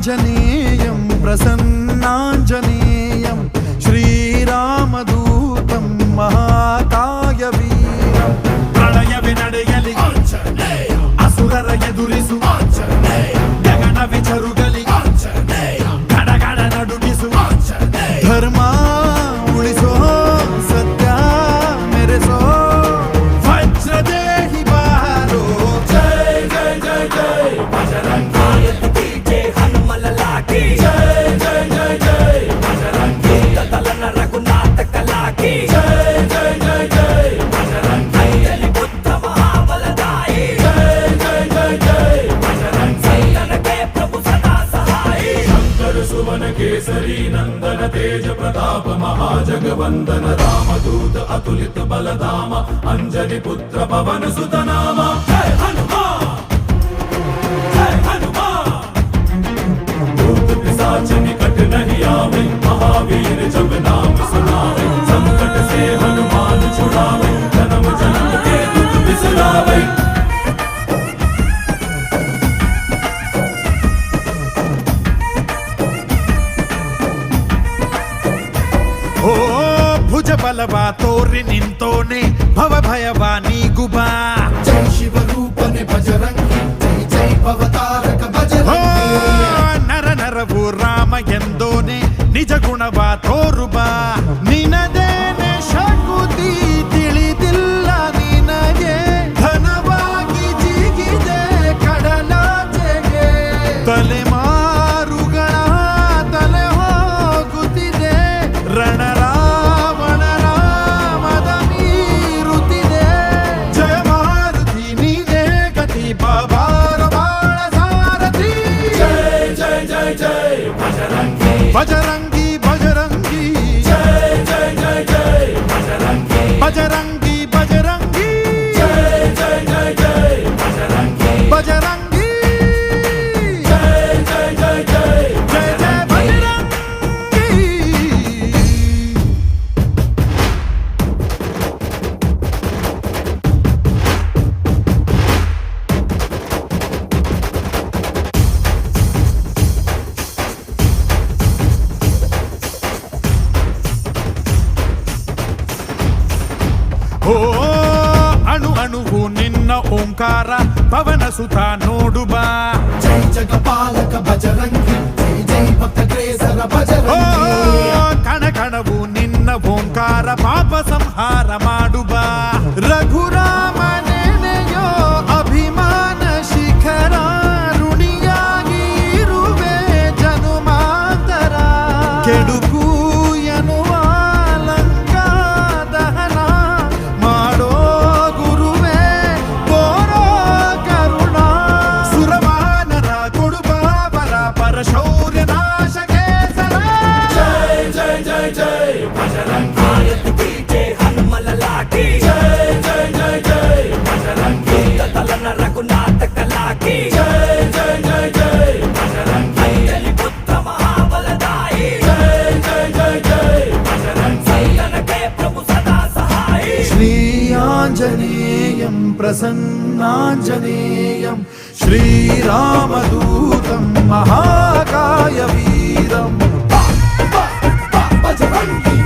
श्रीयाञ्जनेयं प्रसन्नाञ्जनेयं श्रीरामदूतं महाकायवीरं प्रलयवे ನಡೆಯಲಿ असुरर ಎದುರಿಸು ಗಗನವೇ ಜರುಗಲಿ ಗಡಗಡ ನಡುಗಿಸು ಧರ್ಮ ಉಳಿಸೋ ಸತ್ಯ ಮೆರೆಸೋ ವಜ್ರದೇಹಿ ಬಾರೋ ಜೈ ಜೈ ಜೈ ಜೈ ಬಜರಂಗಿ ಜೈ ಹನುಮಲ ಲಾಕಿ ಜೈ ಜೈ ಜೈ ಜೈ ಬಜರಂಗಿ ತಲನ ರಘುನಾಥ ಕಲಾಕಿ ಜೈ ಜೈ ಜೈ ಜೈ ಬಜರಂಗಿ ಅಲ್ಲಿ ಬುದ್ಧ ಮಹಾಬಲದಾಯಿ ಜೈ ಜೈ ಜೈ ಜೈ ಬಜರಂಗಿ ನನಗೆ ಪ್ರಭು ಸದಾ ಸಹಾಯಿ ಶಂಕರ ಸುವನ ಕೇಸರಿ ನಂದನ तेज प्रताप महाजगवंदन रामदूत अतुलित बलधाम अंजनी पुत्र पवन सुत नाम जय हनुमान जय हनुमान भूत पिशाच निकट नहीं आवे महावीर जब नाम सुनावे संकट से हनुमान छुड़ावे जन्म जन्म के दुख बिसरावे ओ भुज बलवा तोरि निंतोने भव भयवा नीगुबा जय शिव रूपने बजरंगी जय जय भवतारक बजरंगी नर नरवु राम ಎಂದೋನೆ ನಿಜ ಗುಣವಾ ತೋರುಬಾ ನಿನದೇನೆ ಶಕುತಿ ತಿಳಿದಿಲ್ಲ ನಿನಗೆ ಧನವಾಗಿ ಜಿಗಿದೆ ಕಡಲಾಚೆಗೆ ತಲೆಮಾರುಗಳ ತಲೆ ಹೋಗುತ್ತಿದೆ ರಣ बजरंगी बजरंगी जय जय जय जय बजरंगी बजरंगी बजरंगी जय जय जय जय बजरंगी बजरंगी जय जय जय जय जय जय बजरंगी ಓ ಅಣು ಅಣುವು ನಿನ್ನ ಓಂಕಾರ ಪವನ ಸುತ ನೋಡುಬಾ जय जगपालक बजरंगी जय जय भक्तग्रेसर बजरंगी ಕಣ ಕಣವು ನಿನ್ನ ಓಂಕಾರ ಪಾಪ ಸಂಹಾರ ಮಾಡುಬಾ ರಘುರಾಮ ನೆನೆಯೋ ಅಭಿಮಾನ ಶಿಖರ ಋಣಿಯಾಗಿ ಇರುವೆ ಜನುಮಾಂತರ ಕೆಡುಕು ಎನ್ನುವ ಲಂಕಾ ದಹನ ಮಾಡೋ ಗುರುವೇ ತೋರೋ ಕರುಣ ಸುರವಾನರ ಕೊಡುಬಾಬರ ಪರಶೌರ್ಯ ನಾಶಕ್ಕೆ ಸರ जय जय जय जय बजरंगी जय हनुमल लाठी जय जय जय जय बजरंगी तलन रघुनाथ कलाकी जय जय जय जय बजरंगी अली पुत्र महाबलदाई जय जय जय जय बजरंगी ನನಗೆ ಪ್ರಭು ಸದಾ ಸಹಾಯಿ श्रीयाञ्जनेयं प्रसन्नाञ्जनेयं श्रीरामदूतं महाकायवीरं बजरंगी